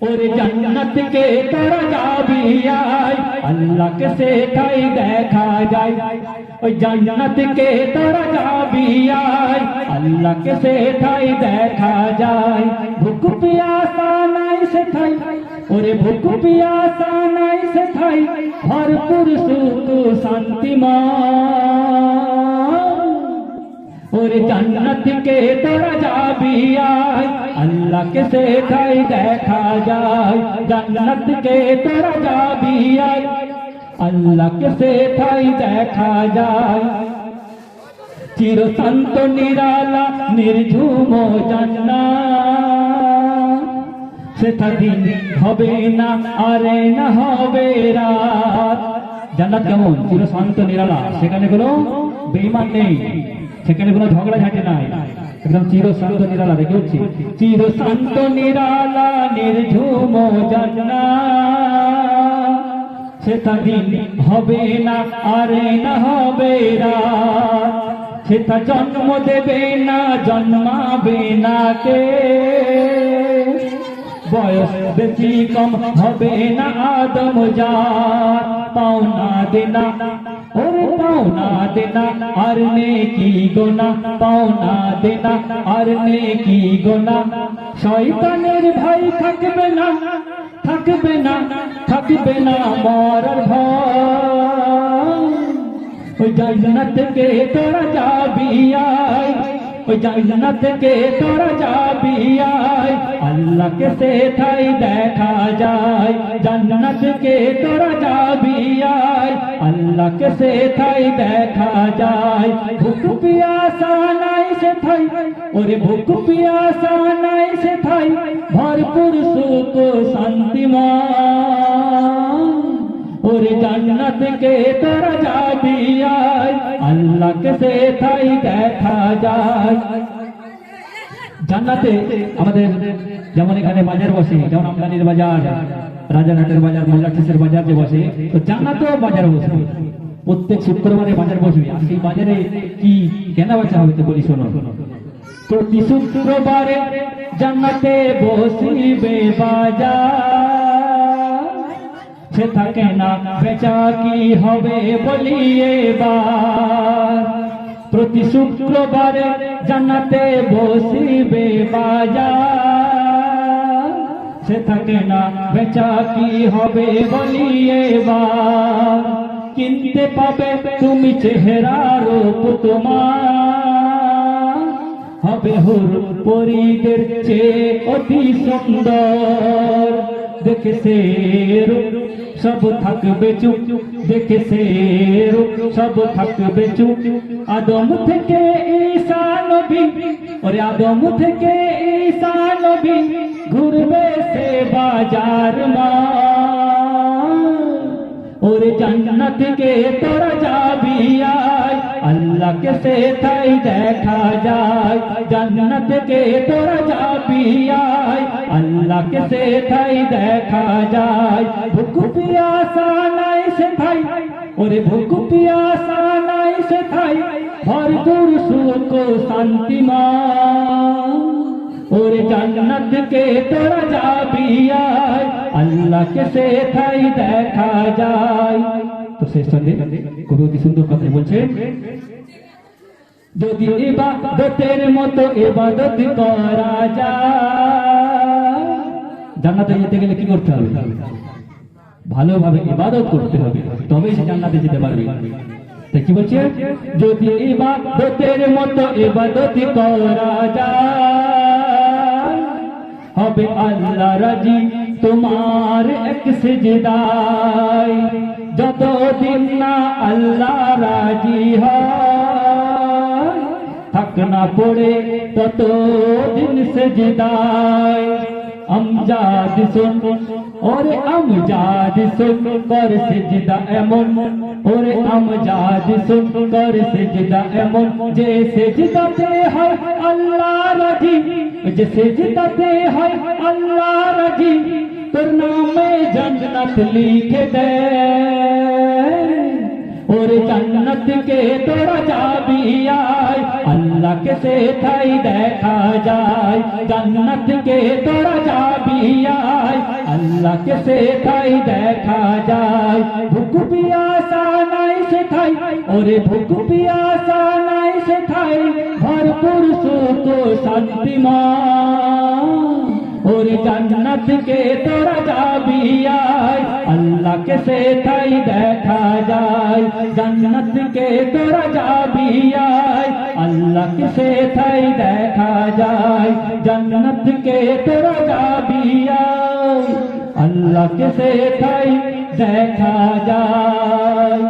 ওরে জান্নাত কে তোরা যাবি আয়, আল্লাহকে সেটাই দেখা যায়। ওই জান্নাত কে তোরা যাবি আয়, আল্লাহকে সেটাই দেখা যায়। ভুক পিয়াসা নাই সেটাই, ওরে ভুক পিয়াসা নাই সেটাই, ভরপুর সুখ শান্তিময়। ওরে জান্নাত কে তোরা যাবি আয়, আল্লাহকে সেটাই দেখা যায়। জান্নাত কে তোরা যাবি আয়, আল্লাহকে সেটাই দেখা যায়। চিরশান্ত নিরালা নির্ঝুম জান্নাত, সেটা দিন হবে না আরে না হবে রাত। জান্নাত কেমন? চিরশান্ত নিরালা, সেখানে কোনো বেঈমান নেই, সেখানে কোনো ঝগড়াঝাটি নাই, একদম চিরশান্ত নিরালা। দেখে হচ্ছে চিরশান্ত নিরালা নির্ঝুম জান্নাত, সেটা দিন হবে না আরে না হবে রাত। সেটা জন্ম দেবে না জন্মাবে না কে, বয়স বেশি কম হবে না আদম জাত। পাওনা দেনা ওরে পাওনা দেনা আর নেকি গোনা, পাওনা দেনা আর নেকি গোনা। শয়তানের ভয় থাকবে না, থাকবে না, থাকবে না মরার ভয়। ওই জান্নাত কে তোরা যাবি আয়, ওই জান্নাত কে তোরা যাবি আয়, আল্লাহকে সেটাই দেখা যায়। জান্নাত কে তোরা যাবি আয়, আল্লাহকে সেটাই দেখা যায়। ভুক পিয়াসা নাই সেটাই, ওরে ভুক পিয়াসা নাই সেটাই, ভরপুর সুখ শান্তিময়। ওরে জান্নাত কে তোরা যাবি আয়, আল্লাহকে সেটাই দেখা যায়। জান্নাতে আমাদের যেমন এখানে বাজার বসে, যেমন আমদানির বাজার, রাজারহাটের বাজার, মোল্লাটিসের বাজার যে বসে, তো জান্নাতেও বাজার বসবে। প্রত্যেক শুক্রবারে বাজার বসবে। আর সেই বাজারে কি কেনা বেচা হবে তো বলি শোনো। প্রতি শুক্রবারে জান্নাতে বসিবে বাজার, সেটা কেনা বেচা কি হবে বলি এবার। প্রতি শুক্রবারে জান্নাতে বসিবে বাজার, সেটা কেনা বেচা কি হবে বলি এবার। কিনতে পাবে তুমি চেহারা রূপ তোমার, হবে হুর পরীদের চেয়ে অতি সুন্দর। দেখে সে রূপ সব থাকবে চুপ, দেখে সে রূপ সব থাকবে চুপ। আদম থেকে ঈসা নবী, ওরে আদম থেকে ঈসা নবী, ঘুরবে সে বাজার মা। ওরে জান্নাত কে তোরা যাবি আয়, আল্লাহকে সেটাই দেখা যায়। জান্নাত কে তোরা যাবি আয়, আল্লাহকে সেটাই দেখা যায়। ভুক পিয়াসা নাই সেটাই, ওরে ভুক পিয়াসা নাই সেটাই, ভরপুর সুখ শান্তিময়। ওরে জান্নাত কে তোরা যাবি আয়, আল্লাহকে সেটাই দেখা যায়। তো শেষ সঙ্গে কবি অতি সুন্দর কথা বলছে, যদি ইবাদতের মতো ইবাদত করা যায়। জান্নাতে যেতে গেলে কি করতে হবে? ভালোভাবে ইবাদত করতে হবে, তবেই সে জান্নাতে যেতে পারবে। তাই কি বলছে? যদি ইবাদতের মতো ইবাদত করা যায়, হবে আল্লাহ রাজি তোমার এক সিজদায়। যতদিন না আল্লাহ রাজি হয়, থাক না পড়ে ততদিন সিজদায়। আমজাদ শুন ওরে আমজাদ শুন, কর সিজদা এমন, ওরে আমজাদ শুন কর সিজদা এমন, যে সিজদাতে হয় আল্লাহ রাজি, যে সিজদাতে হয় আল্লাহ রাজি, তোর নামে জান্নাত লিখে দে। ওরে জান্নাত কে তোরা যাবি আয়, আল্লাহকে সেটাই দেখা যায়। জান্নাত কে তোরা যাবি আয়, আল্লাহকে সেথায় দেখা যায়। ভুক পিয়াসা নাই সেথায়, ওরে ভুক পিয়াসা নাই সেথায়, ভরপুর সুখ শান্তিময়। ওরে জান্নাত কে তোরা যাবি আয়, আল্লাহকে সেথায় দেখা যায়। জান্নাত কে তোরা যাবি আয়, আল্লাহকে সেথায় দেখা যায়। জান্নাত কে তোরা যাবি আয়, আল্লাহকে সেথায় দেখা যায়।